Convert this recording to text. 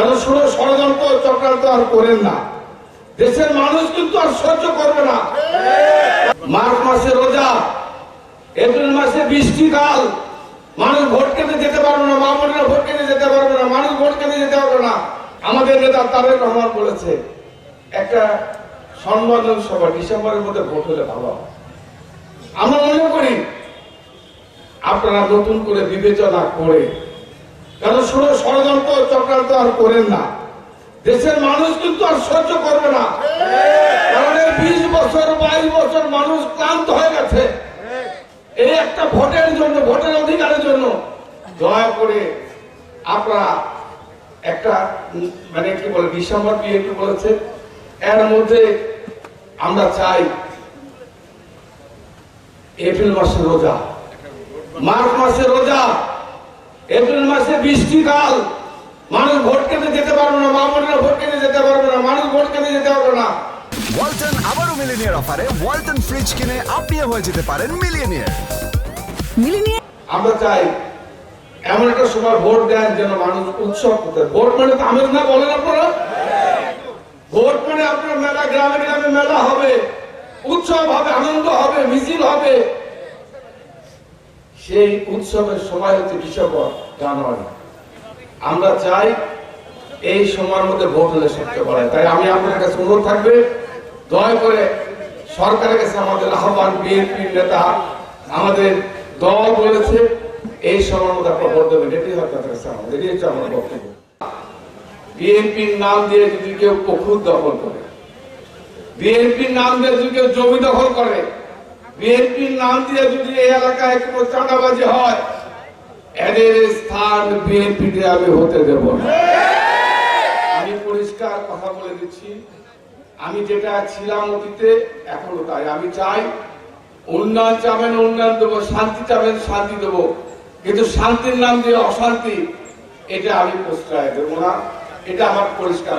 কারণ শুধু ষড়যন্ত্র চক্রান্ত আর করেন না, দেশের মানুষ কিন্তু আর সহ্য করবে না। মার্চ মাসে রোজা, এপ্রিল মাসে বৃষ্টিকাল, মানুষ ভোট কেন্দ্রে যেতে পারবে না, মা বোনেরা ভোট কেন্দ্রে যেতে পারবে না, মানুষ ভোট কেন্দ্রে যেতে পারবে না। আমাদের নেতা তারেক রহমান বলেছে একটা সম্মেলন সভা ডিসেম্বরের মধ্যে ভোট হলে ভালো হয়। আমরা মনে করি আপনারা নতুন করে বিবেচনা করে, কারণ শুধু ষড়যন্ত্র চক্রান্ত আর করেন না, দেশের মানুষ কিন্তু আর সহ্য করবে না। কারণ 20 বছর 22 বছর মানুষ ক্লান্ত হয়ে গেছে এই একটা ভোটের জন্য, ভোটের অধিকারের জন্য। দয়া করে আপনারা একটা মানে কি বলে ডিসেম্বর বিএনপি বলেছে, এর মধ্যে আমরা চাই এপ্রিল মাসে রোজা, মার্চ মাসে রোজা, এপ্রিল মাসে বৃষ্টিকাল, মানুষ ভোট কেন্দ্রে যেতে পারবে না, মা বোনেরা ভোট কেন্দ্রে যেতে পারবে না, মানুষ ভোট কেন্দ্রে যেতে পারবে না। ওয়ালটন আবারও মিলিনিয়ার অফারে ওয়ালটন ফ্রিজ কিনে আপনিও হয়ে যেতে পারেন মিলিয়নিয়ার। আমরা চাই এমন একটা সময় ভোট দেন যেন মানুষ উৎসব করতে। ভোট মানে তো আমেজ না, বলেন আপনারা? ভোট মানে আপনার মেলা, গ্রামে গ্রামে মেলা হবে, উৎসব হবে, আনন্দ হবে, মিছিল হবে। সেই উৎসবের সময় হচ্ছে ডিসেম্বর জানুয়ারি। আমরা চাই এই সময়ের মধ্যে ভোট হলে সবচেয়ে বড়। তাই আমি আপনার কাছে অনুরোধ থাকবে, দয়া করে সরকারের কাছে আমাদের আহ্বান, বিএনপির নেতা আমাদের দল বলেছে এই সময়ের মধ্যে আপনার ভোট দেবেন, এটাই আপনার কাছে আমাদের, এটাই হচ্ছে আমার বক্তব্য। বিএনপির নাম দিয়ে যদি কেউ পুকুর দখল করে, বিএনপির নাম দিয়ে যদি কেউ জমি দখল করে, বিএনপির নাম দিয়ে যদি এই এলাকায় কোনো চাঁদাবাজি হয়, এদের স্থান বিএনপিতে আমি হতে দেব না। আমি পরিষ্কার কথা বলে দিচ্ছি, আমি যেটা ছিলাম অতীতে এখনো তাই। আমি চাই উন্নয়ন চাবেন উন্নয়ন দেবো, শান্তি চাবেন শান্তি দেবো, কিন্তু শান্তির নাম দিয়ে অশান্তি এটা আমি প্রশ্রয় দেবো না, এটা আমার পরিষ্কার।